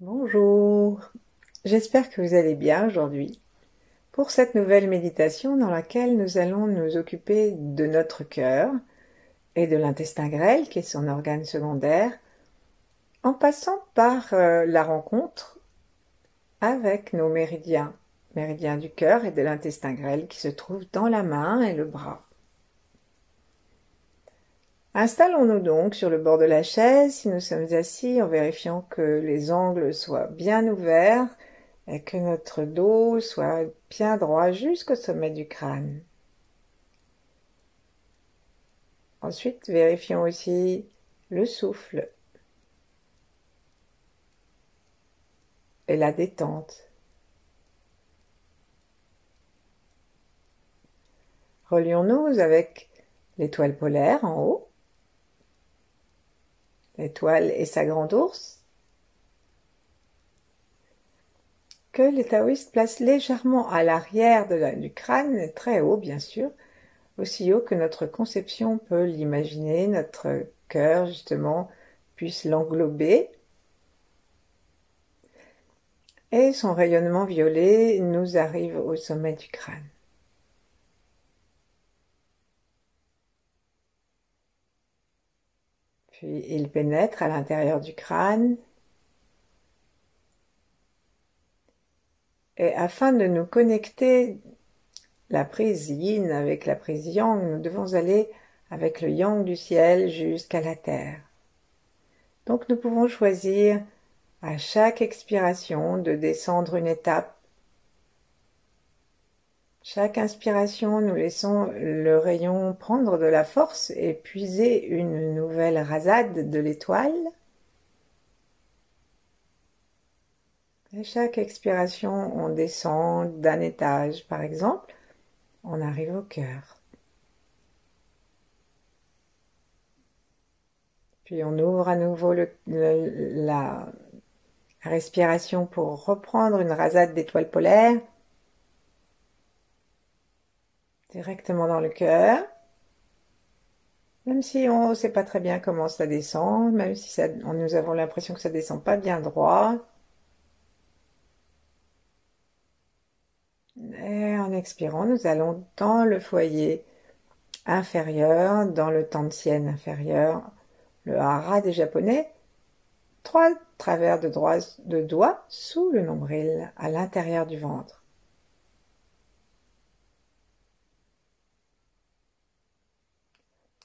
Bonjour, j'espère que vous allez bien aujourd'hui pour cette nouvelle méditation dans laquelle nous allons nous occuper de notre cœur et de l'intestin grêle qui est son organe secondaire en passant par la rencontre avec nos méridiens, méridiens du cœur et de l'intestin grêle qui se trouvent dans la main et le bras. Installons-nous donc sur le bord de la chaise si nous sommes assis en vérifiant que les angles soient bien ouverts et que notre dos soit bien droit jusqu'au sommet du crâne. Ensuite, vérifions aussi le souffle et la détente. Relions-nous avec l'étoile polaire en haut, l'étoile et sa grande ours, que les taoïstes placent légèrement à l'arrière du crâne, très haut bien sûr, aussi haut que notre conception peut l'imaginer, notre cœur justement puisse l'englober. Et son rayonnement violet nous arrive au sommet du crâne. Puis il pénètre à l'intérieur du crâne. Et afin de nous connecter la prise yin avec la prise yang, nous devons aller avec le yang du ciel jusqu'à la terre. Donc nous pouvons choisir à chaque expiration de descendre une étape. Chaque inspiration, nous laissons le rayon prendre de la force et puiser une nouvelle rasade de l'étoile. Et chaque expiration, on descend d'un étage, par exemple, on arrive au cœur. Puis on ouvre à nouveau la respiration pour reprendre une rasade d'étoiles polaires directement dans le cœur. Même si on ne sait pas très bien comment ça descend, même si nous avons l'impression que ça descend pas bien droit. Et en expirant, nous allons dans le foyer inférieur, dans le Tantien inférieur, le hara des Japonais, 3 travers de doigts sous le nombril, à l'intérieur du ventre.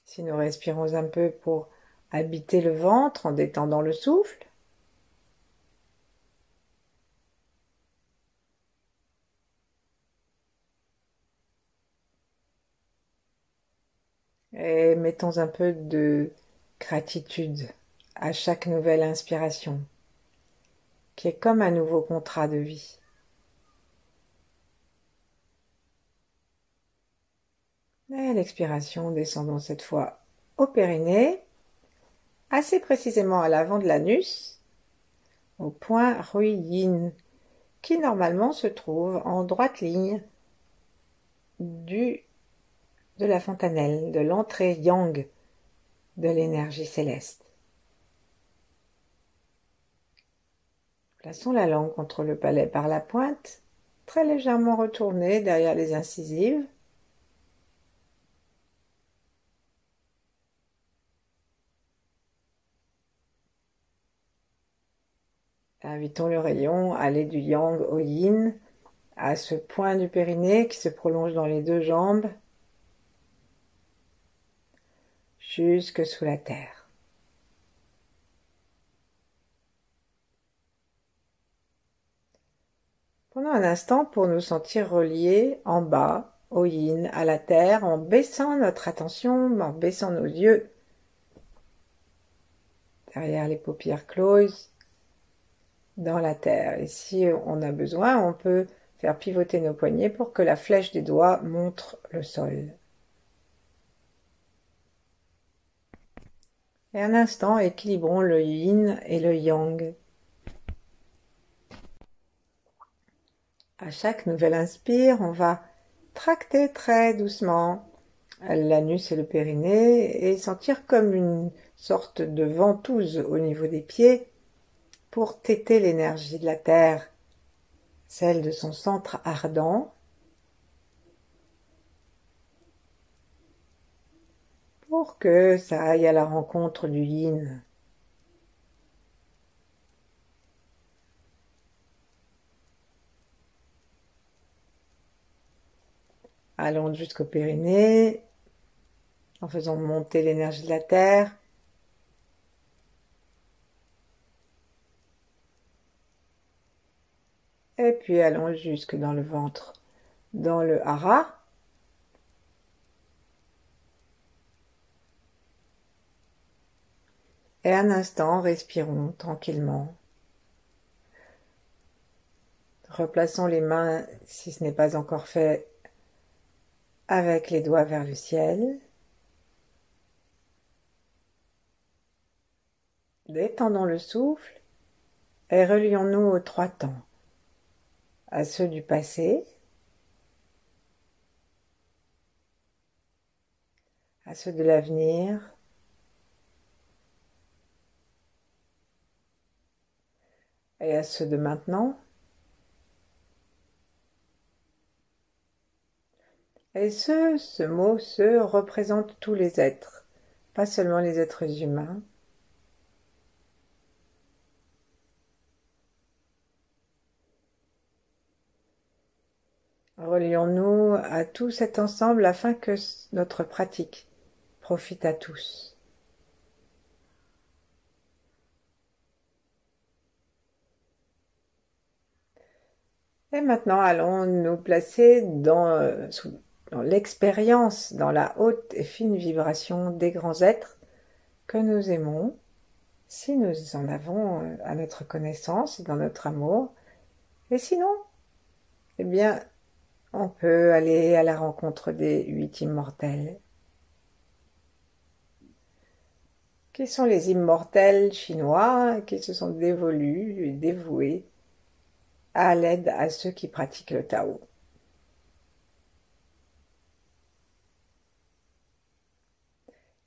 Si nous respirons un peu pour habiter le ventre en détendant le souffle, et mettons un peu de gratitude à chaque nouvelle inspiration, qui est comme un nouveau contrat de vie. Et l'expiration, descendons cette fois au périnée, assez précisément à l'avant de l'anus, au point Rui Yin, qui normalement se trouve en droite ligne de la fontanelle, de l'entrée yang de l'énergie céleste. Plaçons la langue contre le palais par la pointe, très légèrement retournée derrière les incisives. Invitons le rayon à aller du yang au yin, à ce point du périnée qui se prolonge dans les deux jambes, jusque sous la terre. Prenons un instant pour nous sentir reliés en bas, au yin, à la terre, en baissant notre attention, en baissant nos yeux derrière les paupières closes, dans la terre. Et si on a besoin, on peut faire pivoter nos poignets pour que la flèche des doigts montre le sol. Et un instant, équilibrons le yin et le yang. À chaque nouvelle inspire, on va tracter très doucement l'anus et le périnée et sentir comme une sorte de ventouse au niveau des pieds pour téter l'énergie de la Terre, celle de son centre ardent, pour que ça aille à la rencontre du yin. Allons jusqu'au périnée, en faisant monter l'énergie de la Terre. Et puis allons jusque dans le ventre, dans le hara. Et un instant, respirons tranquillement. Replaçons les mains, si ce n'est pas encore fait, avec les doigts vers le ciel. Détendons le souffle et relions-nous aux trois temps, à ceux du passé, à ceux de l'avenir, et à ceux de maintenant. Et ce mot « ce » représente tous les êtres, pas seulement les êtres humains. Relions-nous à tout cet ensemble afin que notre pratique profite à tous. Et maintenant, allons nous placer dans l'expérience, dans la haute et fine vibration des grands êtres que nous aimons, si nous en avons à notre connaissance et dans notre amour. Et sinon, eh bien, on peut aller à la rencontre des 8 immortels. Qui sont les immortels chinois qui se sont dévolus et dévoués à l'aide à ceux qui pratiquent le Tao.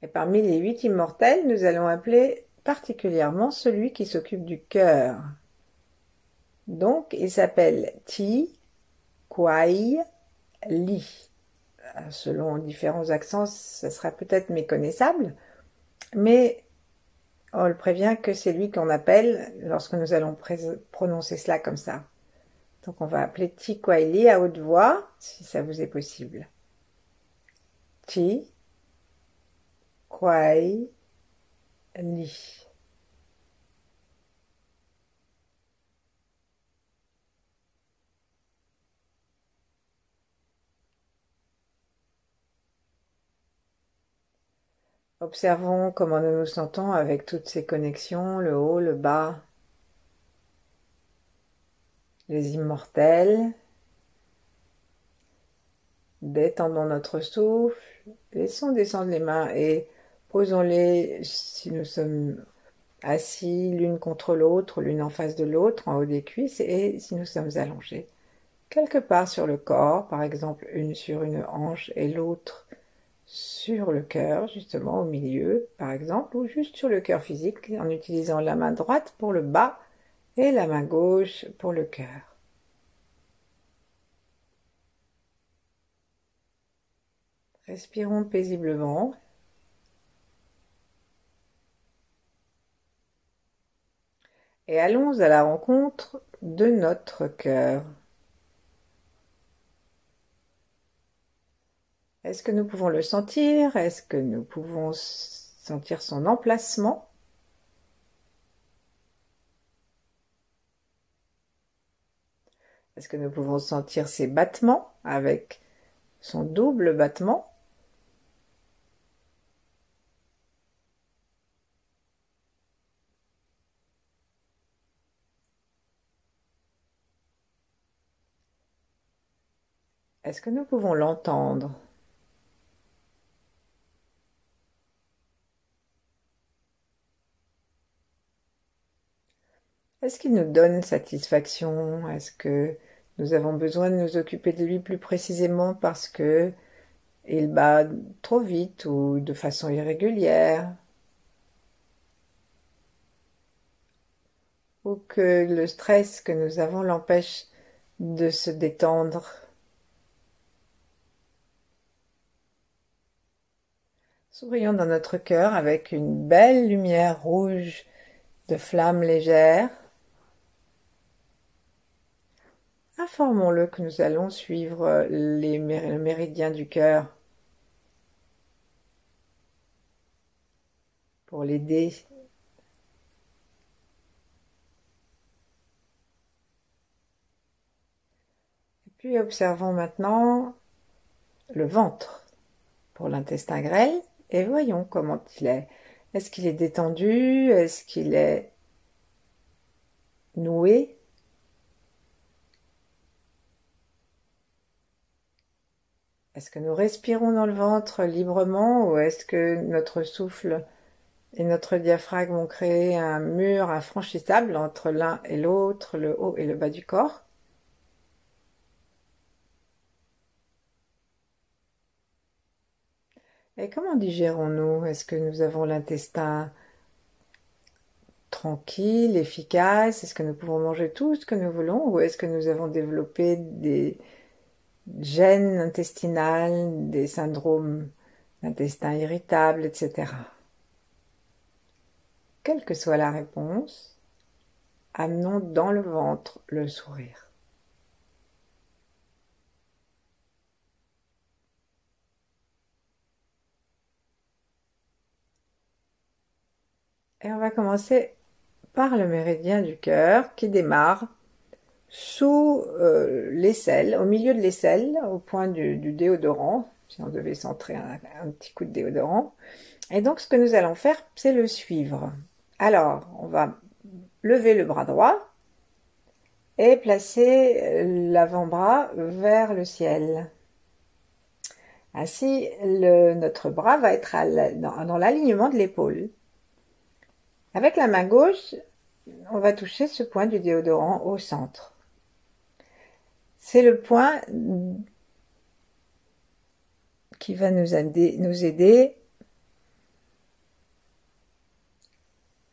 Et parmi les 8 immortels, nous allons appeler particulièrement celui qui s'occupe du cœur. Donc, il s'appelle Ti Kuai Li. Selon différents accents, ça sera peut-être méconnaissable, mais on le prévient que c'est lui qu'on appelle lorsque nous allons prononcer cela comme ça. Donc on va appeler Ti Kuai Li à haute voix, si ça vous est possible. Ti Kuai Li. Observons comment nous nous sentons avec toutes ces connexions, le haut, le bas, les immortels. Détendons notre souffle, laissons descendre les mains et posons-les si nous sommes assis l'une contre l'autre, l'une en face de l'autre, en haut des cuisses, et si nous sommes allongés. Quelque part sur le corps, par exemple une sur une hanche et l'autre sur le cœur, justement au milieu, par exemple, ou juste sur le cœur physique, en utilisant la main droite pour le bas et la main gauche pour le cœur. Respirons paisiblement. Et allons à la rencontre de notre cœur. Est-ce que nous pouvons le sentir? Est-ce que nous pouvons sentir son emplacement? Est-ce que nous pouvons sentir ses battements avec son double battement? Est-ce que nous pouvons l'entendre? Est-ce qu'il nous donne satisfaction? Est-ce que nous avons besoin de nous occuper de lui plus précisément parce que il bat trop vite ou de façon irrégulière? ou que le stress que nous avons l'empêche de se détendre. Sourions dans notre cœur avec une belle lumière rouge de flamme légère. Informons-le que nous allons suivre le méridien du cœur pour l'aider. Et puis observons maintenant le ventre pour l'intestin grêle et voyons comment il est. Est-ce qu'il est détendu? Est-ce qu'il est noué? Est-ce que nous respirons dans le ventre librement ou est-ce que notre souffle et notre diaphragme ont créé un mur infranchissable entre l'un et l'autre, le haut et le bas du corps? Et comment digérons-nous? Est-ce que nous avons l'intestin tranquille, efficace? Est-ce que nous pouvons manger tout ce que nous voulons? Ou est-ce que nous avons développé des gènes intestinales, des syndromes d'intestin irritable, etc. Quelle que soit la réponse, amenons dans le ventre le sourire. Et on va commencer par le méridien du cœur qui démarre sous l'aisselle, au milieu de l'aisselle, au point du déodorant, si on devait centrer un petit coup de déodorant. Et donc ce que nous allons faire, c'est le suivre. Alors, on va lever le bras droit et placer l'avant-bras vers le ciel. Ainsi, notre bras va être dans l'alignement de l'épaule. Avec la main gauche, on va toucher ce point du déodorant au centre. C'est le point qui va nous aider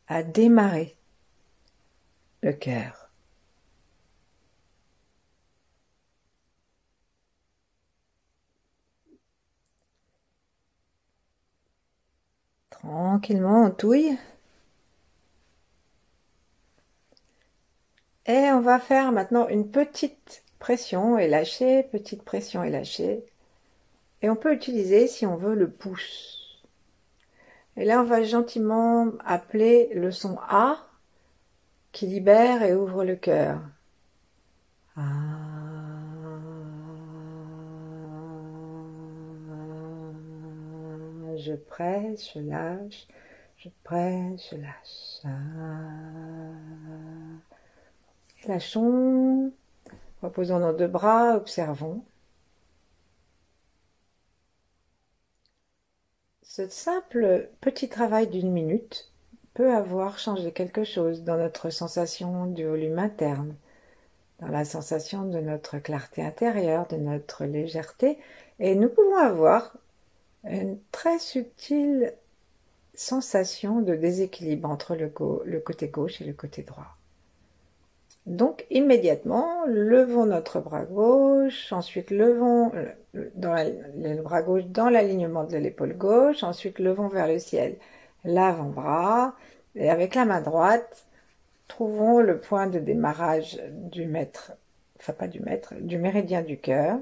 à démarrer le cœur. Tranquillement, on touille. Et on va faire maintenant une petite pression et lâcher, petite pression et lâcher. Et on peut utiliser, si on veut, le pouce. Et là, on va gentiment appeler le son A qui libère et ouvre le cœur. Ah. Je presse, je lâche, je presse, je lâche. Et lâchons, reposons nos deux bras, observons. Ce simple petit travail d'une minute peut avoir changé quelque chose dans notre sensation du volume interne, dans la sensation de notre clarté intérieure, de notre légèreté, et nous pouvons avoir une très subtile sensation de déséquilibre entre le côté gauche et le côté droit. Donc immédiatement, levons notre bras gauche, ensuite levons le bras gauche dans l'alignement de l'épaule gauche, ensuite levons vers le ciel l'avant-bras, et avec la main droite, trouvons le point de démarrage du méridien du cœur.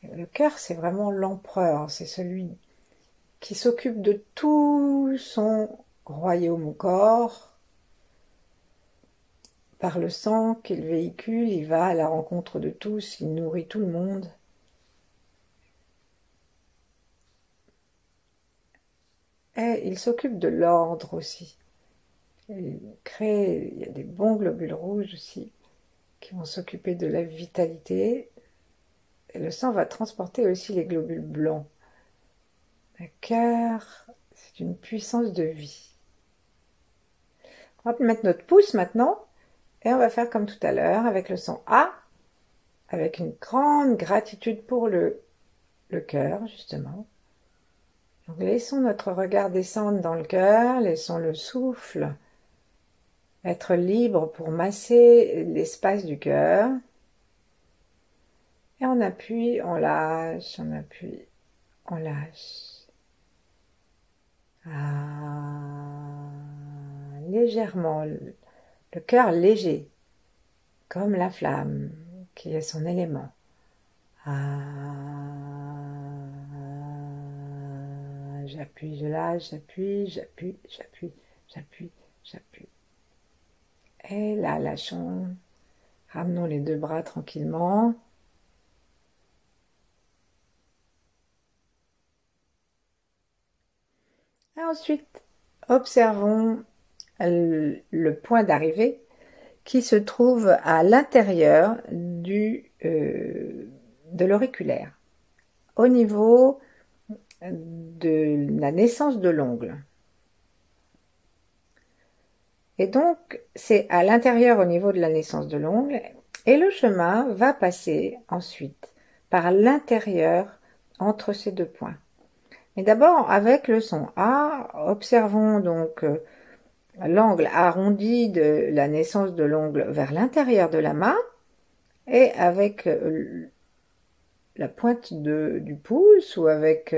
Le cœur, c'est vraiment l'empereur, c'est celui qui s'occupe de tout son royaume au corps. Par le sang qu'il véhicule, il va à la rencontre de tous, il nourrit tout le monde. Et il s'occupe de l'ordre aussi. Il y a des bons globules rouges aussi, qui vont s'occuper de la vitalité. Et le sang va transporter aussi les globules blancs. Le cœur, c'est une puissance de vie. On va mettre notre pouce maintenant. Et on va faire comme tout à l'heure avec le son A, avec une grande gratitude pour le cœur, justement. Donc laissons notre regard descendre dans le cœur, laissons le souffle être libre pour masser l'espace du cœur. Et on appuie, on lâche, on appuie, on lâche. Légèrement, le cœur léger, comme la flamme qui est son élément. J'appuie, je lâche, j'appuie, j'appuie, j'appuie, j'appuie, j'appuie. Et là, lâchons. Ramenons les deux bras tranquillement. Et ensuite, observons le point d'arrivée qui se trouve à l'intérieur de l'auriculaire, au niveau de la naissance de l'ongle. Et donc, c'est à l'intérieur au niveau de la naissance de l'ongle, et le chemin va passer ensuite par l'intérieur entre ces deux points. Mais d'abord, avec le son A, observons donc l'angle arrondi de la naissance de l'ongle vers l'intérieur de la main, et avec la pointe du pouce ou avec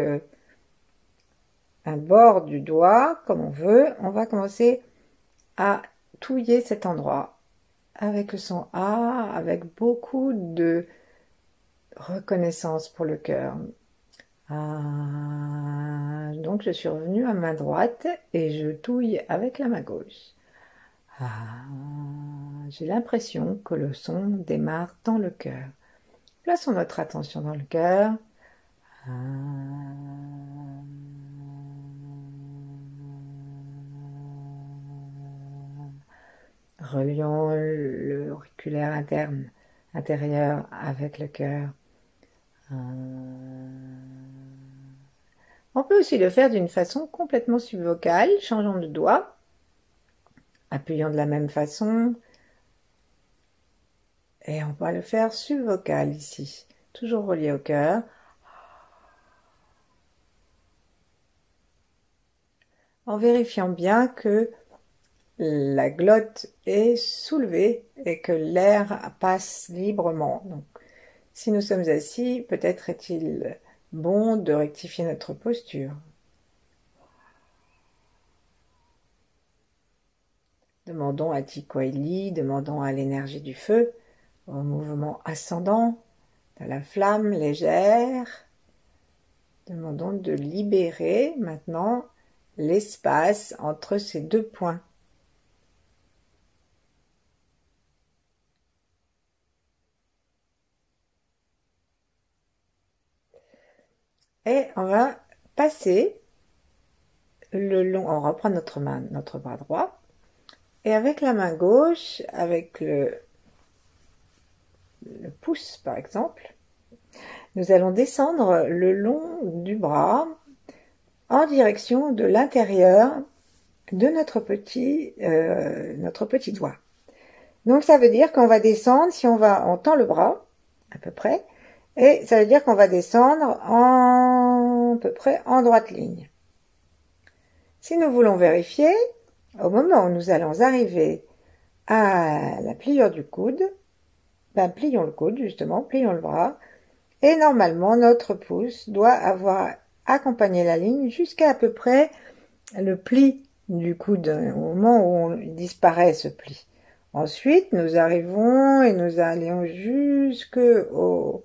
un bord du doigt, comme on veut, on va commencer à touiller cet endroit avec le son A, avec beaucoup de reconnaissance pour le cœur. Donc je suis revenue à main droite et je touille avec la main gauche. J'ai l'impression que le son démarre dans le cœur. Plaçons notre attention dans le cœur. Relions l'auriculaire intérieur avec le cœur. On peut aussi le faire d'une façon complètement subvocale. Changeons de doigt, appuyons de la même façon, et on va le faire subvocal ici, toujours relié au cœur. En vérifiant bien que la glotte est soulevée et que l'air passe librement. Donc, si nous sommes assis, peut-être est-il bon de rectifier notre posture. Demandons à Tikwaili, demandons à l'énergie du feu, au mouvement ascendant, de la flamme légère. Demandons de libérer maintenant l'espace entre ces deux points. Et on va passer le long, on reprend notre bras droit, et avec la main gauche, avec le pouce par exemple, nous allons descendre le long du bras en direction de l'intérieur de notre petit doigt. Donc ça veut dire qu'on va descendre, si on tend le bras à peu près, et ça veut dire qu'on va descendre à peu près en droite ligne. Si nous voulons vérifier, au moment où nous allons arriver à la pliure du coude, plions le coude justement, plions le bras, et normalement notre pouce doit avoir accompagné la ligne jusqu'à peu près le pli du coude, au moment où il disparaît ce pli. Ensuite, nous arrivons et nous allons jusqu'au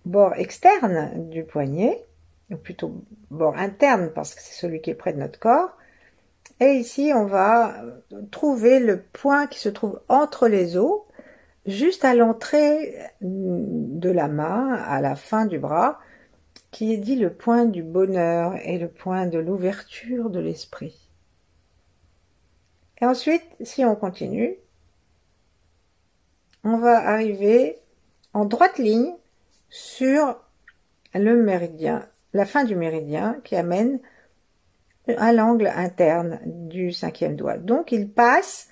bord externe du poignet, ou plutôt bord interne parce que c'est celui qui est près de notre corps. Et ici, on va trouver le point qui se trouve entre les os, juste à l'entrée de la main, à la fin du bras, qui est dit le point du bonheur et le point de l'ouverture de l'esprit. Et ensuite, si on continue, on va arriver en droite ligne sur le méridien, la fin du méridien qui amène à l'angle interne du 5e doigt. Donc il passe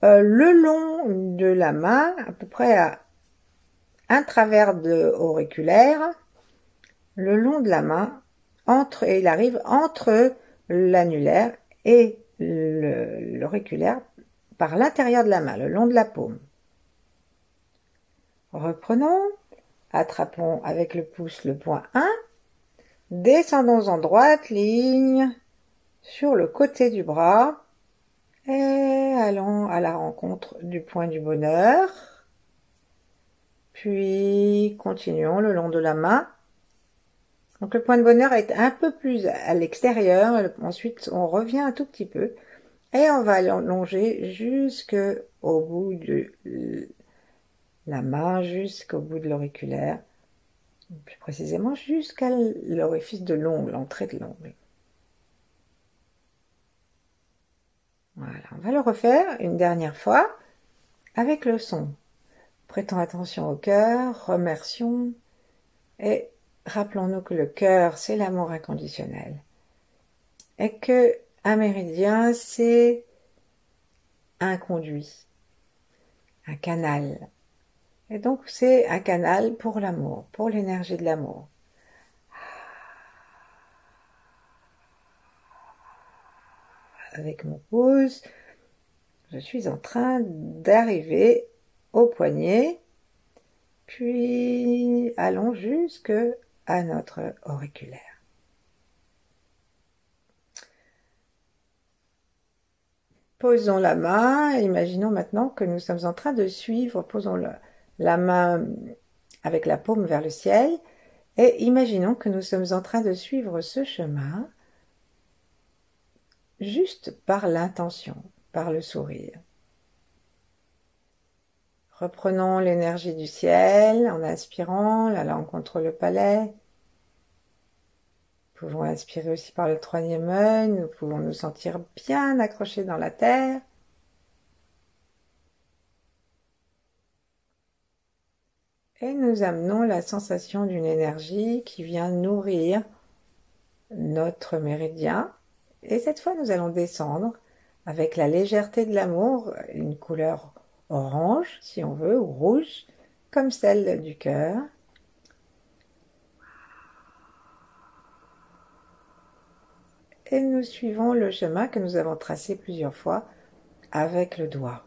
le long de la main, à peu près à un travers de auriculaire, le long de la main, et il arrive entre l'annulaire et l'auriculaire, par l'intérieur de la main, le long de la paume. Reprenons, attrapons avec le pouce le point 1, descendons en droite ligne sur le côté du bras et allons à la rencontre du point du bonheur. Puis continuons le long de la main. Donc le point de bonheur est un peu plus à l'extérieur. Ensuite, on revient un tout petit peu et on va longer jusqu'au bout de la main, jusqu'au bout de l'auriculaire. Plus précisément jusqu'à l'orifice de l'ongle, l'entrée de l'ongle. Voilà, on va le refaire une dernière fois avec le son. Prêtons attention au cœur, remercions et rappelons-nous que le cœur, c'est l'amour inconditionnel. Et que un méridien, c'est un conduit, un canal. Et donc, c'est un canal pour l'amour, pour l'énergie de l'amour. Avec mon pouce, je suis en train d'arriver au poignet, puis allons jusque à notre auriculaire. Posons la main, imaginons maintenant que nous sommes en train de suivre, posons la main avec la paume vers le ciel, et imaginons que nous sommes en train de suivre ce chemin juste par l'intention, par le sourire. Reprenons l'énergie du ciel en inspirant, la langue contre le palais. Nous pouvons inspirer aussi par le troisième œil, nous pouvons nous sentir bien accrochés dans la terre. Et nous amenons la sensation d'une énergie qui vient nourrir notre méridien. Et cette fois, nous allons descendre avec la légèreté de l'amour, une couleur orange, si on veut, ou rouge, comme celle du cœur. Et nous suivons le chemin que nous avons tracé plusieurs fois avec le doigt.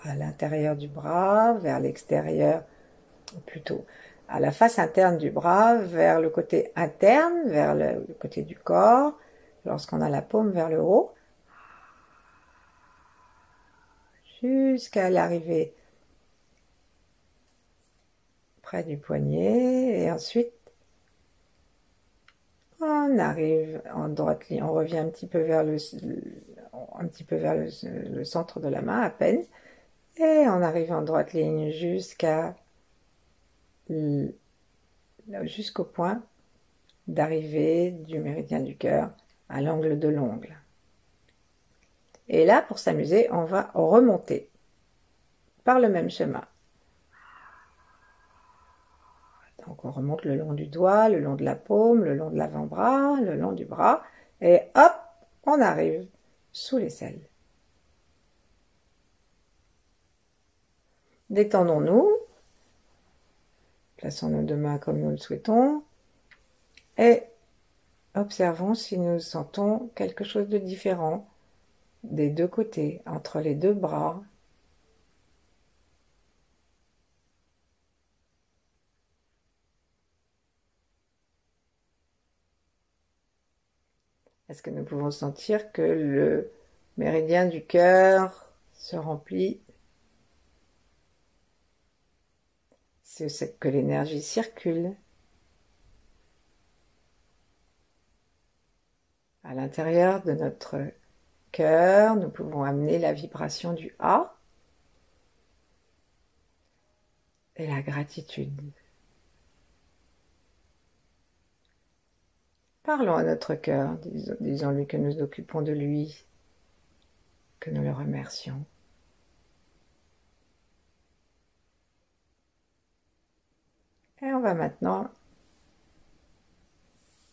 À l'intérieur du bras, vers l'extérieur, plutôt à la face interne du bras, vers le côté interne, vers le côté du corps, lorsqu'on a la paume vers le haut, jusqu'à l'arrivée près du poignet, et ensuite on arrive en droite ligne, on revient un petit peu vers le centre de la main à peine, et on arrive en droite ligne jusqu'au point d'arrivée du méridien du cœur à l'angle de l'ongle. Et là, pour s'amuser, on va remonter par le même chemin. Donc on remonte le long du doigt, le long de la paume, le long de l'avant-bras, le long du bras, et hop, on arrive sous l'aisselle. Détendons-nous, plaçons nos deux mains comme nous le souhaitons, et observons si nous sentons quelque chose de différent des deux côtés, entre les deux bras. Est-ce que nous pouvons sentir que le méridien du cœur se remplit? C'est que l'énergie circule. À l'intérieur de notre cœur, nous pouvons amener la vibration du A et la gratitude. Parlons à notre cœur, disons-lui que nous occupons de lui, que nous le remercions. Et on va maintenant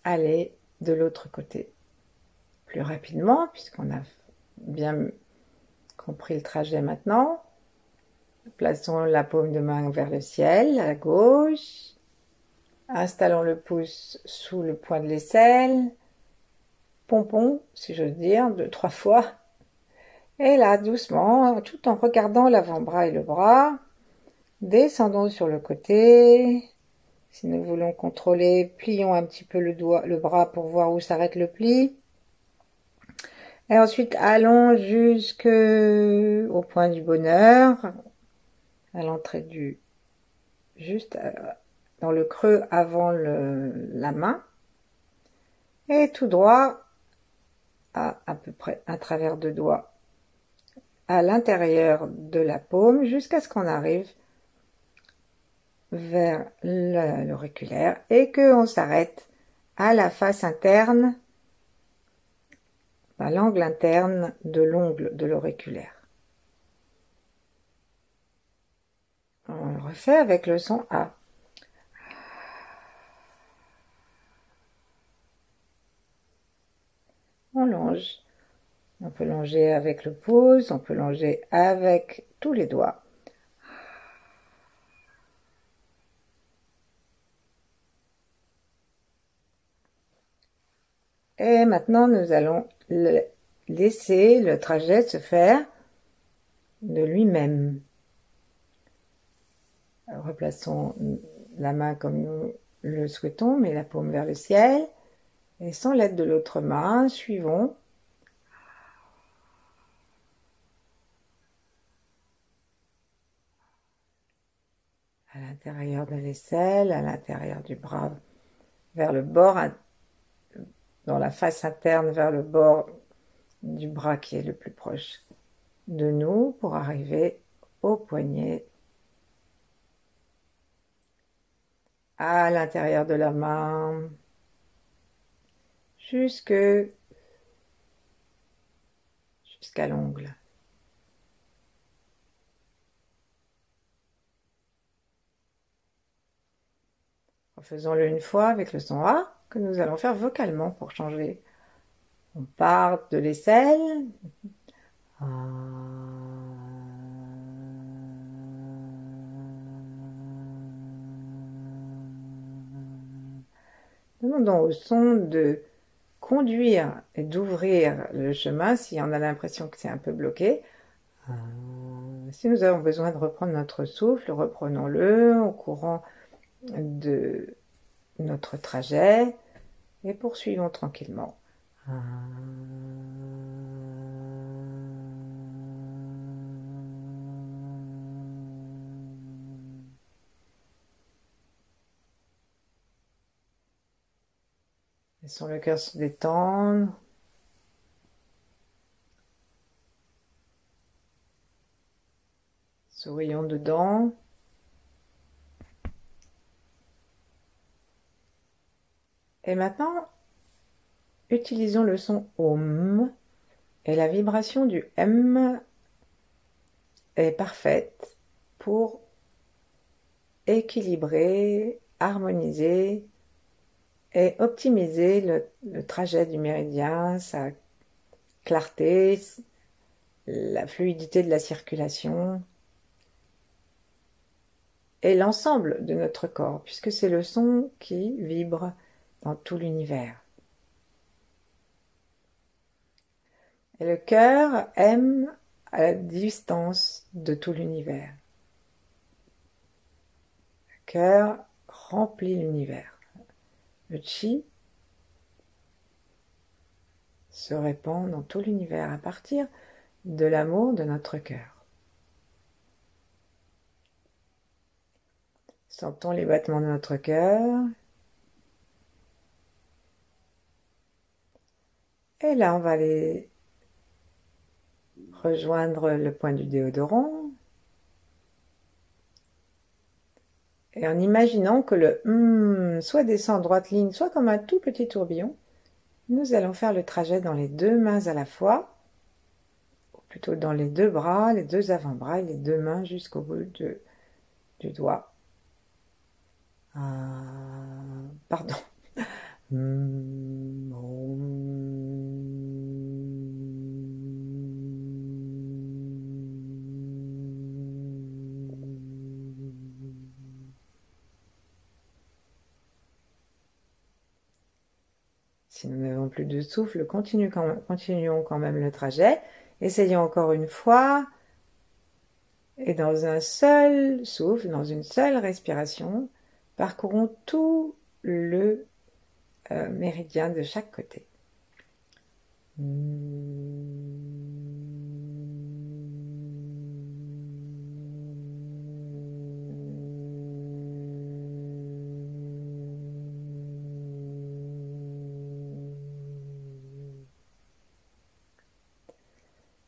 aller de l'autre côté plus rapidement, puisqu'on a bien compris le trajet maintenant. Plaçons la paume de main vers le ciel, à gauche. Installons le pouce sous le point de l'aisselle. pompon, si j'ose dire, 2-3 fois. Et là, doucement, tout en regardant l'avant-bras et le bras, descendons sur le côté. Si nous voulons contrôler, plions un petit peu le bras pour voir où s'arrête le pli. Et ensuite, allons jusqu'au point du bonheur, à l'entrée juste dans le creux avant la main. Et tout droit, à peu près un travers de doigt, à l'intérieur de la paume, jusqu'à ce qu'on arrive vers l'auriculaire et qu'on s'arrête à la face interne, à l'angle interne de l'ongle de l'auriculaire. On le refait avec le son A. On longe. On peut longer avec le pouce, on peut longer avec tous les doigts. Et maintenant, nous allons laisser le trajet se faire de lui-même. Replaçons la main comme nous le souhaitons, mais la paume vers le ciel. Et sans l'aide de l'autre main, suivons. À l'intérieur de l'aisselle, à l'intérieur du bras, vers le bord, dans la face interne, vers le bord du bras qui est le plus proche de nous pour arriver au poignet, à l'intérieur de la main, jusqu'à l'ongle. Faisons-le une fois avec le son A que nous allons faire vocalement pour changer. On part de l'aisselle. Demandons au son de conduire et d'ouvrir le chemin si on a l'impression que c'est un peu bloqué. Si nous avons besoin de reprendre notre souffle, reprenons-le au courant de notre trajet et poursuivons tranquillement. Laissons le cœur se détendre. Sourions dedans. Et maintenant, utilisons le son OM. Et la vibration du M est parfaite pour équilibrer, harmoniser et optimiser le trajet du méridien, sa clarté, la fluidité de la circulation et l'ensemble de notre corps, puisque c'est le son qui vibre dans tout l'univers. Et le cœur aime à la distance de tout l'univers. Le cœur remplit l'univers. Le chi se répand dans tout l'univers à partir de l'amour de notre cœur. Sentons les battements de notre cœur. Et là, on va aller rejoindre le point du déodorant. Et en imaginant que le soit descend en droite ligne, soit comme un tout petit tourbillon, nous allons faire le trajet dans les deux mains à la fois, ou plutôt dans les deux bras, les deux avant-bras et les deux mains jusqu'au bout du doigt. Pardon. Si nous n'avons n'avons plus de souffle, continuons quand même le trajet. Essayons encore une fois. Et dans un seul souffle, dans une seule respiration, parcourons tout le méridien de chaque côté.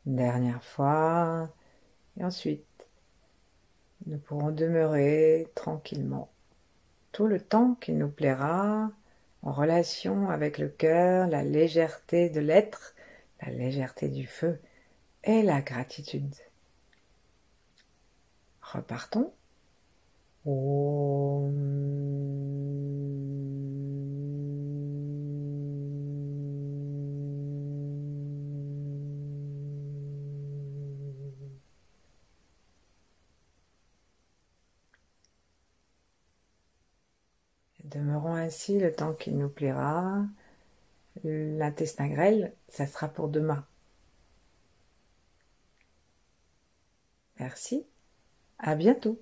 Une dernière fois, et ensuite, nous pourrons demeurer tranquillement tout le temps qu'il nous plaira, en relation avec le cœur, la légèreté de l'être, la légèreté du feu et la gratitude. Repartons. Demeurons ainsi le temps qu'il nous plaira. L'intestin grêle, ça sera pour demain. Merci, à bientôt.